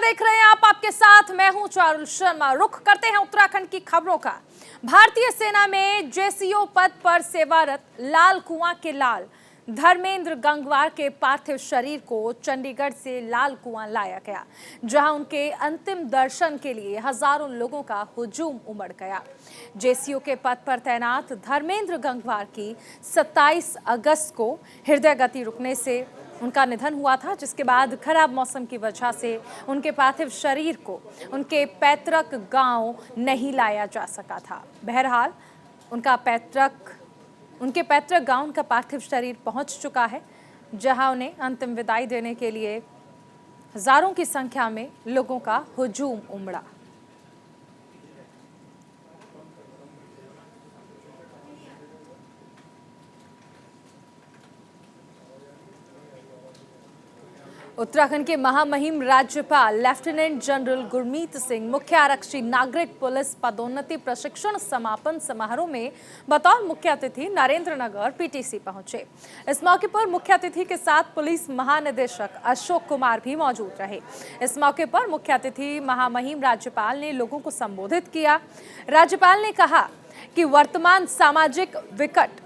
देख रहे हैं आप, आपके साथ मैं हूं चारुल शर्मा। रुख करते हैं उत्तराखंड की खबरों का। भारतीय सेना में जेसीओ पद पर सेवारत लाल कुआं के लाल धर्मेंद्र गंगवार के पार्थिव शरीर को चंडीगढ़ से लाल कुआं लाया गया, जहां उनके अंतिम दर्शन के लिए हजारों लोगों का हुजूम उमड़ गया। जेसीओ के पद पर तैनात धर्मेंद्र गंगवार की 27 अगस्त को हृदय गति रुकने से उनका निधन हुआ था, जिसके बाद खराब मौसम की वजह से उनके पार्थिव शरीर को उनके पैतृक गांव नहीं लाया जा सका था। बहरहाल उनके पैतृक गांव उनका पार्थिव शरीर पहुंच चुका है, जहां उन्हें अंतिम विदाई देने के लिए हजारों की संख्या में लोगों का हुजूम उमड़ा। उत्तराखंड के महामहिम राज्यपाल लेफ्टिनेंट जनरल गुरमीत सिंह मुख्य आरक्षी नागरिक पुलिस पदोन्नति प्रशिक्षण समापन समारोह में बतौर मुख्य अतिथि नरेंद्रनगर पीटीसी पहुंचे। इस मौके पर मुख्य अतिथि के साथ पुलिस महानिदेशक अशोक कुमार भी मौजूद रहे। इस मौके पर मुख्य अतिथि महामहिम राज्यपाल ने लोगों को संबोधित किया। राज्यपाल ने कहा कि वर्तमान सामाजिक विकट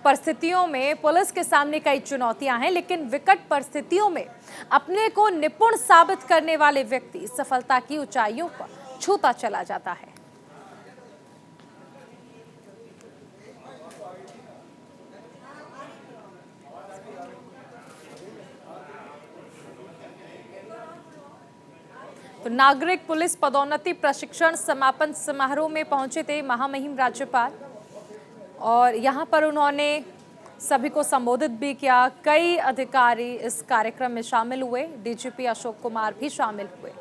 परिस्थितियों में पुलिस के सामने कई चुनौतियां हैं, लेकिन विकट परिस्थितियों में अपने को निपुण साबित करने वाले व्यक्ति सफलता की ऊंचाइयों पर छूता चला जाता है। तो नागरिक पुलिस पदोन्नति प्रशिक्षण समापन समारोह में पहुंचे थे महामहिम राज्यपाल, और यहाँ पर उन्होंने सभी को संबोधित भी किया। कई अधिकारी इस कार्यक्रम में शामिल हुए। डीजीपी अशोक कुमार भी शामिल हुए।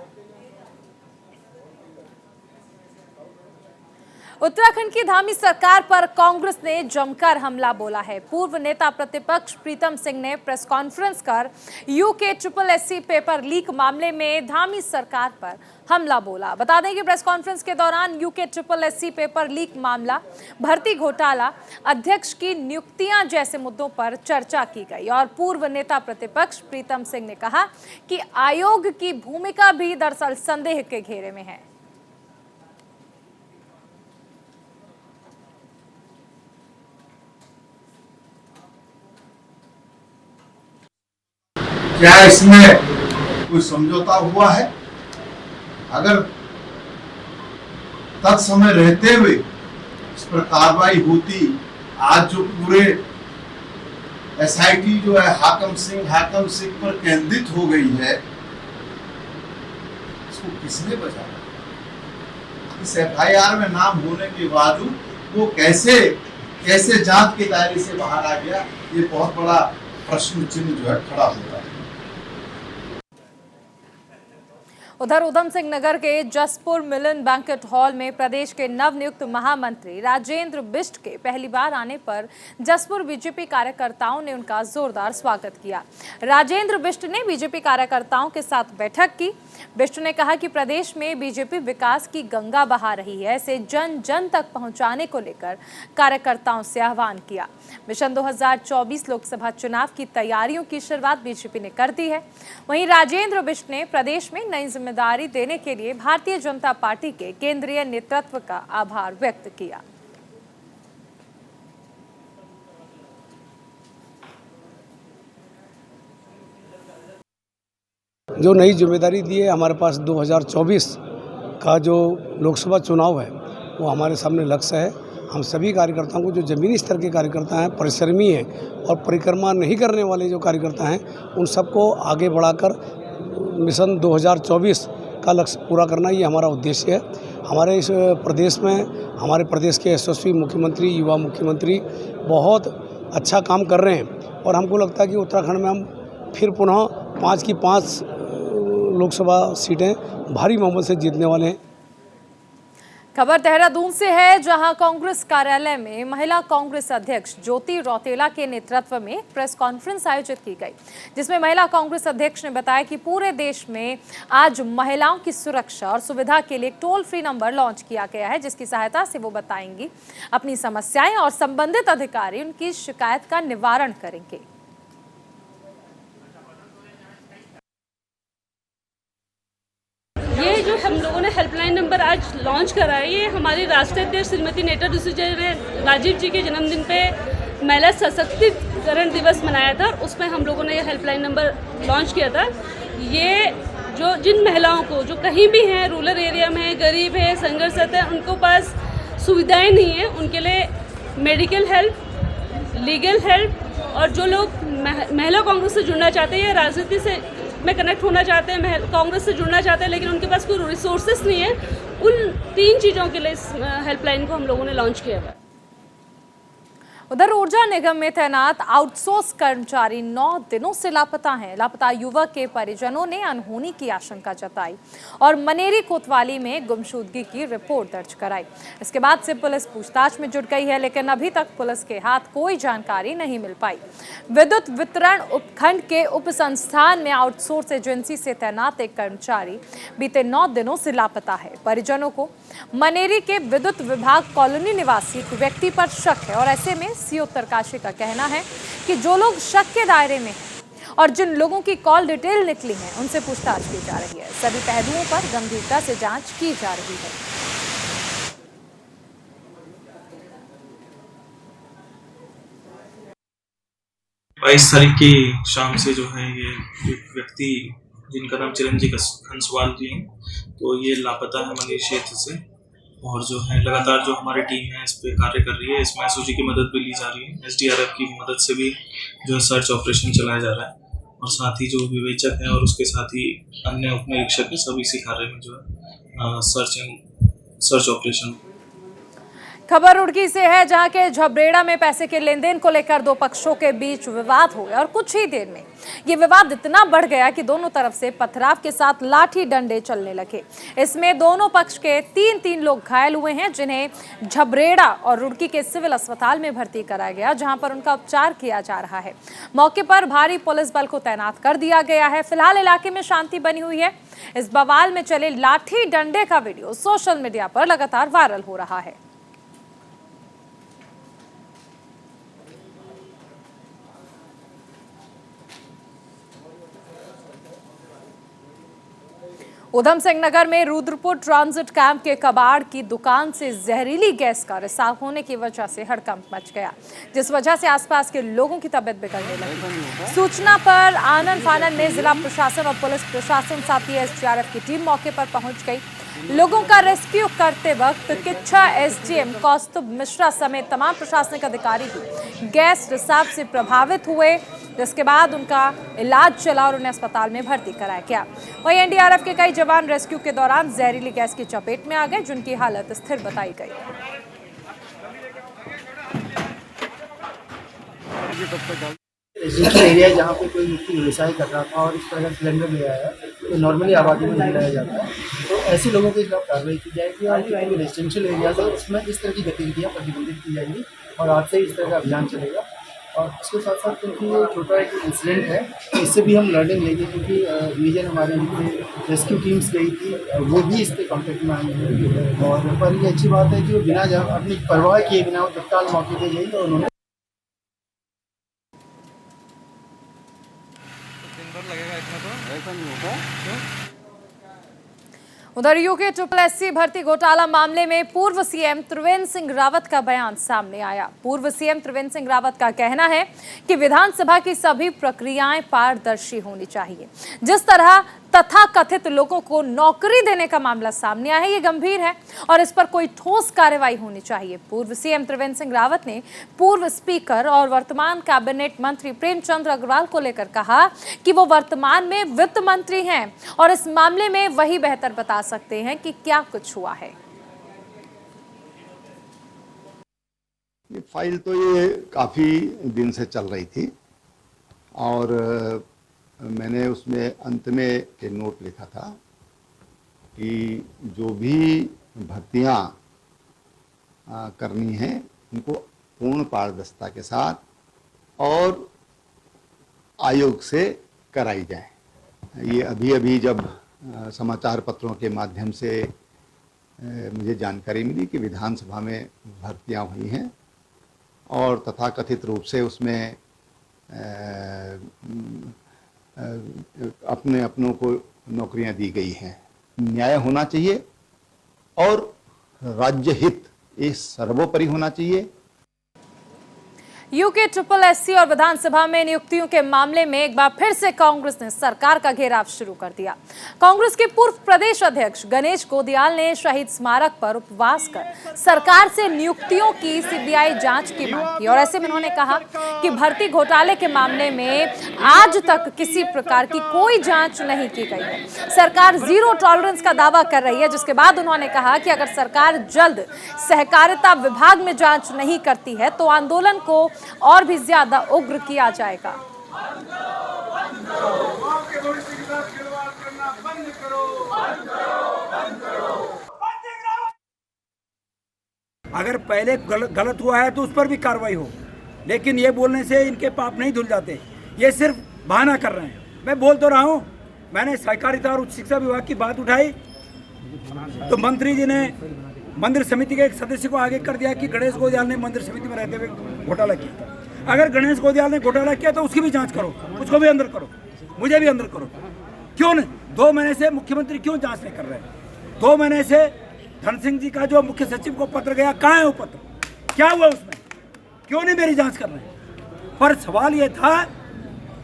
उत्तराखंड की धामी सरकार पर कांग्रेस ने जमकर हमला बोला है। पूर्व नेता प्रतिपक्ष प्रीतम सिंह ने प्रेस कॉन्फ्रेंस कर UKSSC पेपर लीक मामले में धामी सरकार पर हमला बोला। बता दें कि प्रेस कॉन्फ्रेंस के दौरान UKSSC पेपर लीक मामला, भर्ती घोटाला, अध्यक्ष की नियुक्तियां जैसे मुद्दों पर चर्चा की गई, और पूर्व नेता प्रतिपक्ष प्रीतम सिंह ने कहा कि आयोग की भूमिका भी दरअसल संदेह के घेरे में है। क्या इसमें कोई समझौता हुआ है? अगर तत्समय रहते हुए इस पर कार्रवाई होती, आज जो पूरे SIT जो है हाकम सिंह पर केंद्रित हो गई है, इसको किसने बचाया? इस FIR में नाम होने के बावजूद वो कैसे जांच के दायरे से बाहर आ गया, ये बहुत बड़ा प्रश्न चिन्ह जो है खड़ा होता है। उधर उधम सिंह नगर के जसपुर मिलन बैंक्वेट हॉल में प्रदेश के नवनियुक्त महामंत्री राजेंद्र बिष्ट के पहली बार आने पर जसपुर बीजेपी कार्यकर्ताओं ने उनका जोरदार स्वागत किया। राजेंद्र बिष्ट ने बीजेपी कार्यकर्ताओं के साथ बैठक की। बिष्ट ने कहा कि प्रदेश में बीजेपी विकास की गंगा बहा रही है, इसे जन जन तक पहुंचाने को लेकर कार्यकर्ताओं से आह्वान किया। मिशन 2024 लोकसभा चुनाव की तैयारियों की शुरुआत बीजेपी ने कर दी है। वहीं राजेंद्र बिष्ट ने प्रदेश में नई जिम्मेदारी देने के लिए भारतीय जनता पार्टी के केंद्रीय नेतृत्व का आभार व्यक्त किया। जो नई जिम्मेदारी दी है हमारे पास, 2024 का जो लोकसभा चुनाव है वो हमारे सामने लक्ष्य है। हम सभी कार्यकर्ताओं को, जो ज़मीनी स्तर के कार्यकर्ता हैं, परिश्रमी हैं और परिक्रमा नहीं करने वाले जो कार्यकर्ता हैं, उन सबको आगे बढ़ाकर मिशन 2024 का लक्ष्य पूरा करना, ये हमारा उद्देश्य है। हमारे इस प्रदेश में हमारे प्रदेश के यशस्वी मुख्यमंत्री, युवा मुख्यमंत्री बहुत अच्छा काम कर रहे हैं, और हमको लगता है कि उत्तराखंड में हम फिर पुनः 5 की 5 लोकसभा सीटें भारी बहुमत से जीतने वाले हैं। खबर देहरादून से है, जहां कांग्रेस कार्यालय में महिला कांग्रेस अध्यक्ष ज्योति रौतेला के नेतृत्व में प्रेस कॉन्फ्रेंस आयोजित की गई, जिसमें महिला कांग्रेस अध्यक्ष ने बताया कि पूरे देश में आज महिलाओं की सुरक्षा और सुविधा के लिए टोल फ्री नंबर लॉन्च किया गया है, जिसकी सहायता से वो बताएंगी अपनी समस्याएं और संबंधित अधिकारी उनकी शिकायत का निवारण करेंगे। ये जो हम लोगों ने हेल्पलाइन नंबर आज लॉन्च करा है, ये हमारी राष्ट्रीय अध्यक्ष श्रीमती नेता दूसरी ने राजीव जी के जन्मदिन पे महिला सशक्तिकरण दिवस मनाया था, उसमें हम लोगों ने ये हेल्पलाइन नंबर लॉन्च किया था। ये जो जिन महिलाओं को जो कहीं भी हैं, रूरल एरिया में, गरीब है, संघर्षरत है, उनको पास सुविधाएं नहीं है, उनके लिए मेडिकल हेल्प, लीगल हेल्प, और जो लोग महिला कांग्रेस से जुड़ना चाहते हैं या राजनीति से में कनेक्ट होना चाहते हैं, कांग्रेस से जुड़ना चाहते हैं, लेकिन उनके पास कोई रिसोर्सेस नहीं है, उन 3 चीज़ों के लिए इस हेल्पलाइन को हम लोगों ने लॉन्च किया है। उधर ऊर्जा निगम में तैनात आउटसोर्स कर्मचारी 9 दिनों से लापता हैं। लापता युवक के परिजनों ने अनहोनी की आशंका जताई और मनेरी कोतवाली में गुमशुदगी की रिपोर्ट दर्ज कराई। इसके बाद से पुलिस पूछताछ में जुट गई है, लेकिन अभी तक पुलिस के हाथ कोई जानकारी नहीं मिल पाई। विद्युत वितरण उपखंड के उप संस्थान में आउटसोर्स एजेंसी से तैनात एक कर्मचारी बीते 9 दिनों से लापता है। परिजनों को मनेरी के विद्युत विभाग कॉलोनी निवासी व्यक्ति पर शक है और ऐसे में सीओ उत्तरकाशी का कहना है कि जो लोग शक के दायरे में हैं और जिन लोगों की कॉल डिटेल निकली है, उनसे पूछताछ की जा रही है। सभी पहलुओं पर गंभीरता से जांच की जा रही है। बाईस तारीख की शाम से जो है ये व्यक्ति जिनका नाम चिरंजीव खंसवाल जी हैं, तो ये लापता है मनेरी क्षेत्र से, और जो है लगातार जो हमारी टीम है इस पे कार्य कर रही है। इसमें एसओजी की मदद भी ली जा रही है, एसडीआरएफ की मदद से भी जो है सर्च ऑपरेशन चलाया जा रहा है, और साथ ही जो विवेचक हैं और उसके साथ ही अन्य उप निरीक्षक हैं, सभी इसी कार्य में जो है सर्च ऑपरेशन। खबर रुड़की से है, जहां के झबरेड़ा में पैसे के लेन देन को लेकर 2 पक्षों के बीच विवाद हो गया और कुछ ही देर में ये विवाद इतना बढ़ गया कि दोनों तरफ से पथराव के साथ लाठी डंडे चलने लगे। इसमें दोनों पक्ष के 3 लोग घायल हुए हैं, जिन्हें झबरेड़ा और रुड़की के सिविल अस्पताल में भर्ती कराया गया, जहां पर उनका उपचार किया जा रहा है। मौके पर भारी पुलिस बल को तैनात कर दिया गया है। फिलहाल इलाके में शांति बनी हुई है। इस बवाल में चले लाठी डंडे का वीडियो सोशल मीडिया पर लगातार वायरल हो रहा है। उधम सिंह नगर में रुद्रपुर ट्रांजिट कैंप के कबाड़ की दुकान से जहरीली गैस का रिसाव होने की वजह से हड़कंप मच गया, जिस वजह से आसपास के लोगों की तबीयत बिगड़ने लगी। सूचना पर आनन फानन में जिला प्रशासन और पुलिस प्रशासन साथ ही एसडीआरएफ की टीम मौके पर पहुंच गई। लोगों का रेस्क्यू करते वक्त किच्छा एसडीएम कौस्तुभ मिश्रा समेत तमाम प्रशासनिक अधिकारी भी गैस रिसाव से प्रभावित हुए, जिसके बाद उनका इलाज चला और उन्हें अस्पताल में भर्ती कराया गया। वहीं एनडीआरएफ के कई जवान रेस्क्यू के दौरान जहरीली गैस की चपेट में आ गए, जिनकी हालत स्थिर बताई गई। रेजिडेंशियल एरिया जहाँ पे कोई व्यक्ति व्यवसाय कर रहा था और इस तरह का सिलेंडर ले आया है, तो नॉर्मली आबादी में नहीं लाया जाता है, तो ऐसे लोगों के खिलाफ कार्रवाई की जाएगी और जो रेजिडेंशियल एरिया है उसमें इस तरह की गतिविधियाँ प्रतिबंधित की जाएंगी और आज से इस तरह का अभियान चलेगा। और उसके साथ साथ क्योंकि ये छोटा एक इंसिडेंट है, तो इससे भी हम लर्निंग लेंगे, क्योंकि रीजन हमारे जितने रेस्क्यू टीम्स गई थी वो भी इसके कॉन्टेक्ट में आई हैं, और पर ये अच्छी बात है कि वो बिना अपनी परवाह किए बिना तत्काल मौके पर गई और उन्होंने उधर यूके SSC भर्ती घोटाला मामले में पूर्व सीएम त्रिवेंद्र सिंह रावत का बयान सामने आया। पूर्व सीएम त्रिवेंद्र सिंह रावत का कहना है कि विधानसभा की सभी प्रक्रियाएं पारदर्शी होनी चाहिए। जिस तरह तथाकथित लोगों को नौकरी देने का मामला सामने आया है, ये गंभीर है और इस पर कोई ठोस कार्रवाई होनी चाहिए। पूर्व सीएम त्रिवेंद्र सिंह रावत ने पूर्व स्पीकर और वर्तमान कैबिनेट मंत्री प्रेमचंद अग्रवाल को लेकर कहा कि वो वर्तमान में वित्त मंत्री हैं और इस मामले में वही बेहतर बता सकते हैं कि क्या कुछ हुआ है। ये फाइल तो ये काफ़ी दिन से चल रही थी और मैंने उसमें अंत में एक नोट लिखा था कि जो भी भर्तियां करनी हैं उनको पूर्ण पारदर्शिता के साथ और आयोग से कराई जाए। ये अभी जब समाचार पत्रों के माध्यम से मुझे जानकारी मिली कि विधानसभा में भर्तियां हुई हैं और तथाकथित रूप से उसमें अपनों को नौकरियां दी गई हैं, न्याय होना चाहिए और राज्य हित ये सर्वोपरि होना चाहिए। यूके ट्रिपल एससी और विधानसभा में नियुक्तियों के मामले में एक बार फिर से कांग्रेस ने सरकार का घेराव शुरू कर दिया। कांग्रेस के पूर्व प्रदेश अध्यक्ष गणेश गोदियाल ने शहीद स्मारक पर उपवास कर सरकार से नियुक्तियों की सीबीआई जांच की मांग की और ऐसे में उन्होंने कहा कि भर्ती घोटाले के मामले में आज तक किसी प्रकार की कोई जांच नहीं की गई है। सरकार जीरो टॉलरेंस का दावा कर रही है, जिसके बाद उन्होंने कहा कि अगर सरकार जल्द सहकारिता विभाग में जांच नहीं करती है तो आंदोलन को और भी ज्यादा उग्र किया जाएगा। अगर पहले गलत हुआ है तो उस पर भी कार्रवाई हो, लेकिन ये बोलने से इनके पाप नहीं धुल जाते। ये सिर्फ बहाना कर रहे हैं। मैं बोल तो रहा हूँ, मैंने सहकारिता और उच्च शिक्षा विभाग की बात उठाई तो मंत्री जी ने मंदिर समिति के एक सदस्य को आगे कर दिया कि गणेश गोदियाल ने मंदिर समिति में रहते हुए घोटाला किया था। अगर गणेश गोदियाल ने घोटाला किया तो उसकी भी जांच करो, उसको भी अंदर करो, मुझे भी अंदर करो। क्यों नहीं? 2 महीने से मुख्यमंत्री क्यों जांच नहीं कर रहे? 2 महीने से धन सिंह जी का जो मुख्य सचिव को पत्र गया, कहाँ है वो पत्र? क्या हुआ उसमें? क्यों नहीं मेरी जांच कर रहे? पर सवाल ये था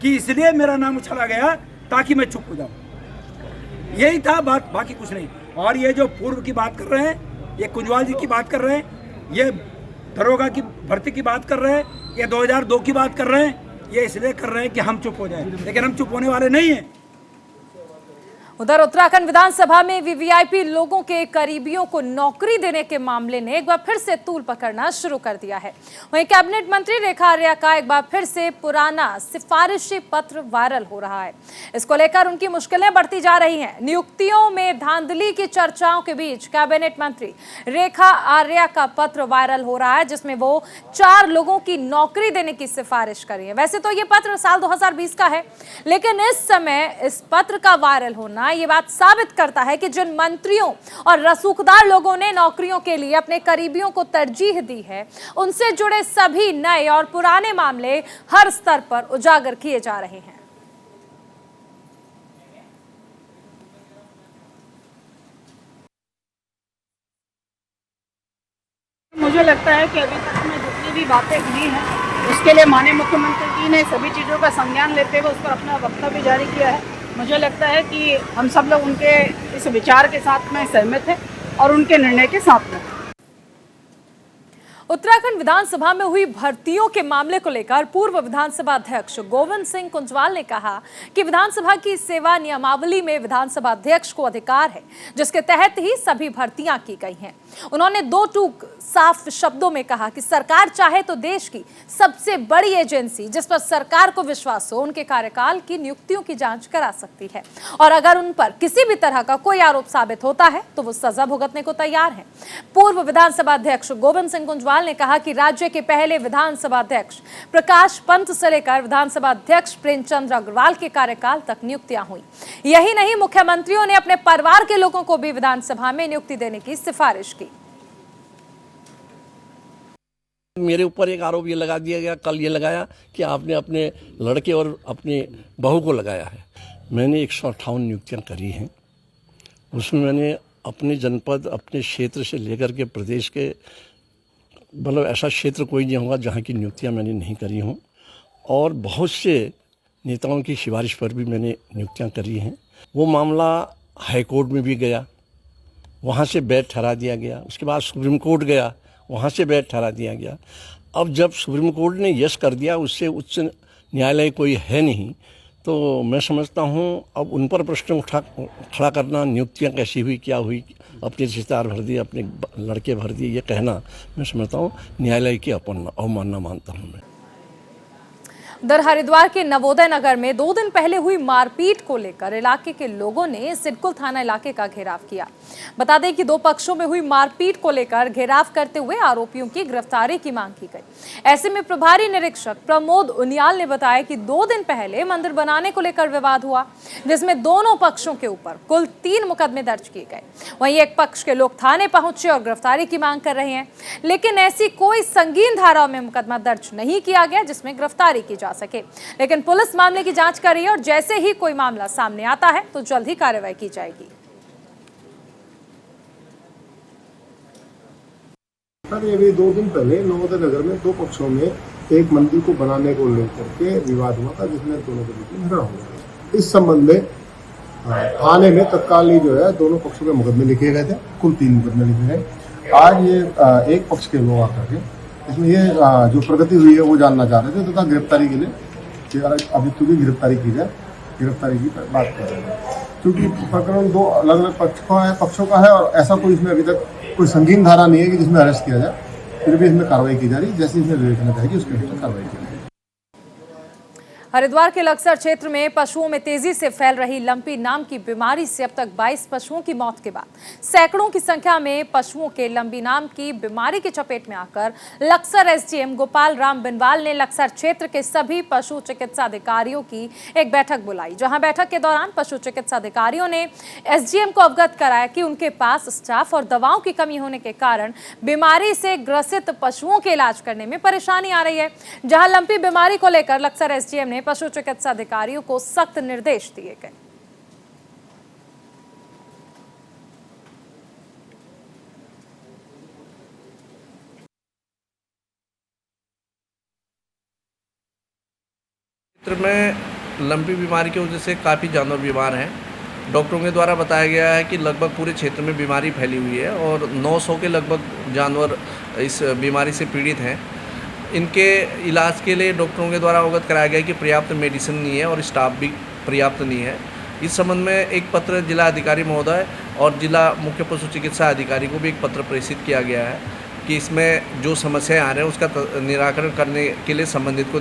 कि इसलिए मेरा नाम उछाला गया ताकि मैं चुप हो जाऊं। यही था बात, बाकी कुछ नहीं। और ये जो पूर्व की बात कर रहे हैं, ये कुंजवाल जी की बात कर रहे हैं, ये दरोगा की भर्ती की बात कर रहे हैं, ये 2002 की बात कर रहे हैं, ये इसलिए कर रहे हैं कि हम चुप हो जाएं, लेकिन हम चुप होने वाले नहीं हैं। उधर उत्तराखंड विधानसभा में वीवीआईपी लोगों के करीबियों को नौकरी देने के मामले ने एक बार फिर से तूल पकड़ना शुरू कर दिया है। वहीं कैबिनेट मंत्री रेखा आर्या का एक बार फिर से पुराना सिफारिशी पत्र वायरल हो रहा है। इसको लेकर उनकी मुश्किलें बढ़ती जा रही हैं। नियुक्तियों में धांधली की चर्चाओं के बीच कैबिनेट मंत्री रेखा आर्या का पत्र वायरल हो रहा है, जिसमें वो 4 लोगों की नौकरी देने की सिफारिश कर रही है। वैसे तो ये पत्र साल 2020 का है, लेकिन इस समय इस पत्र का वायरल होना ये बात साबित करता है कि जिन मंत्रियों और रसूखदार लोगों ने नौकरियों के लिए अपने करीबियों को तरजीह दी है, उनसे जुड़े सभी नए और पुराने मामले हर स्तर पर उजागर किए जा रहे हैं। मुझे लगता है कि अभी तक में जितनी भी बातें हुई हैं, उसके लिए माननीय मुख्यमंत्री जी ने सभी चीज़ों का संज्ञान लेते हुए उस पर अपना वक्तव्य जारी किया है। मुझे लगता है कि हम सब लोग उनके इस विचार के साथ में सहमत हैं और उनके निर्णय के साथ में। उत्तराखंड विधानसभा में हुई भर्तियों के मामले को लेकर पूर्व विधानसभा अध्यक्ष गोविंद सिंह कुंजवाल ने कहा कि विधानसभा की सेवा नियमावली में विधानसभा अध्यक्ष को अधिकार है, जिसके तहत ही सभी भर्तियां की गई हैं। उन्होंने 2 टूक साफ शब्दों में कहा कि सरकार चाहे तो देश की सबसे बड़ी एजेंसी जिस पर सरकार को विश्वास हो, उनके कार्यकाल की नियुक्तियों की जांच करा सकती है और अगर उन पर किसी भी तरह का कोई आरोप साबित होता है तो वो सजा भुगतने को तैयार है। पूर्व विधानसभा अध्यक्ष गोविंद सिंह कुंजवाल ने कहा कि राज्य के पहले विधानसभा अध्यक्ष प्रकाश पंत से लेकर विधानसभा अध्यक्ष प्रेमचंद अग्रवाल के कार्यकाल तक नियुक्तियां हुई। यही नहीं, मुख्यमंत्रियों ने अपने परिवार के लोगों को भी विधानसभा में नियुक्ति देने की सिफारिश की। मेरे ऊपर एक आरोप ये लगा दिया गया, कल ये लगाया कि आपने अपने लड़के और अपनी बहू को लगाया है। मैंने 158 नियुक्तियां करी हैं। उसमें मैंने अपने जनपद, अपने क्षेत्र से लेकर के प्रदेश के, मतलब ऐसा क्षेत्र कोई नहीं होगा जहाँ की नियुक्तियाँ मैंने नहीं करी हों। और बहुत से नेताओं की सिफारिश पर भी मैंने नियुक्तियाँ करी हैं। वो मामला हाई कोर्ट में भी गया, वहाँ से वैध ठहरा दिया गया। उसके बाद सुप्रीम कोर्ट गया, वहाँ से वैध ठहरा दिया गया। अब जब सुप्रीम कोर्ट ने यस कर दिया, उससे उच्च न्यायालय कोई है नहीं, तो मैं समझता हूँ अब उन पर प्रश्न खड़ा करना, नियुक्तियाँ कैसी हुई, क्या हुई, अपने रिश्तेदार भर दिए, अपने लड़के भर दिए, ये कहना मैं समझता हूँ न्यायालय की अवमानना मानता हूँ मैं। उधर हरिद्वार के नवोदय नगर में 2 दिन पहले हुई मारपीट को लेकर इलाके के लोगों ने सिडकुल थाना इलाके का घेराव किया। बता दें कि 2 पक्षों में हुई मारपीट को लेकर घेराव करते हुए आरोपियों की गिरफ्तारी की मांग की गई। ऐसे में प्रभारी निरीक्षक प्रमोद उनियाल ने बताया कि 2 दिन पहले मंदिर बनाने को लेकर विवाद हुआ, जिसमें दोनों पक्षों के ऊपर कुल 3 मुकदमे दर्ज किए गए। वहीं एक पक्ष के लोग थाने पहुंचे और गिरफ्तारी की मांग कर रहे हैं, लेकिन ऐसी कोई संगीन धाराओं में मुकदमा दर्ज नहीं किया गया जिसमें गिरफ्तारी की सके। लेकिन पुलिस मामले की जांच कर रही है और जैसे ही कोई मामला सामने आता है तो जल्द ही कार्रवाई की जाएगी। सर ये भी 2 दिन पहले नवोदय नगर में 2 पक्षों में एक मंदिर को बनाने को लेकर के विवाद हुआ था, जिसमें दोनों के बीच में झगड़ा हो गया। इस संबंध में थाने में तत्काल ही जो है दोनों पक्षों के मुकदमे लिखे गए थे, कुल 3 मुकदमे लिखे गए। आज ये एक पक्ष के लोग आकर के इसमें ये जो प्रगति हुई है वो जानना चाह रहे थे तथा गिरफ्तारी के लिए अभियुक्त की गिरफ्तारी की जाए, गिरफ्तारी की बात कर रहे हैं। क्योंकि प्रकरण 2 अलग अलग पक्षों का है और ऐसा कोई इसमें अभी तक कोई संगीन धारा नहीं है कि जिसमें अरेस्ट किया जाए, फिर भी इसमें कार्रवाई की जा रही है। जैसे इसमें विवेचना जाएगी उसके अनुसार कार्रवाई की जाएगी। हरिद्वार के लक्सर क्षेत्र में पशुओं में तेजी से फैल रही लंपी नाम की बीमारी से अब तक 22 पशुओं की मौत के बाद सैकड़ों की संख्या में पशुओं के लंपी नाम की बीमारी की चपेट में आकर लक्सर एसडीएम गोपाल राम बिनवाल ने लक्सर क्षेत्र के सभी पशु चिकित्सा अधिकारियों की एक बैठक बुलाई, जहां बैठक के दौरान पशु चिकित्सा अधिकारियों ने एसडीएम को अवगत कराया कि उनके पास स्टाफ और दवाओं की कमी होने के कारण बीमारी से ग्रसित पशुओं के इलाज करने में परेशानी आ रही है। जहां लंपी बीमारी को लेकर लक्सर एसडीएम ने पशु चिकित्सा अधिकारियों को सख्त निर्देश दिए गए। क्षेत्र में लंपी बीमारी की वजह से काफ़ी जानवर बीमार हैं। डॉक्टरों के द्वारा बताया गया है कि लगभग पूरे क्षेत्र में बीमारी फैली हुई है और 900 के लगभग जानवर इस बीमारी से पीड़ित हैं। इनके इलाज के लिए डॉक्टरों के द्वारा अवगत कराया गया कि पर्याप्त मेडिसिन नहीं है और स्टाफ भी पर्याप्त नहीं है। इस संबंध में एक पत्र जिला अधिकारी महोदय और जिला मुख्य पशु चिकित्सा अधिकारी को भी एक पत्र प्रेषित किया गया है कि इसमें जो समस्याएं आ रही हैं उसका निराकरण करने के लिए संबंधित को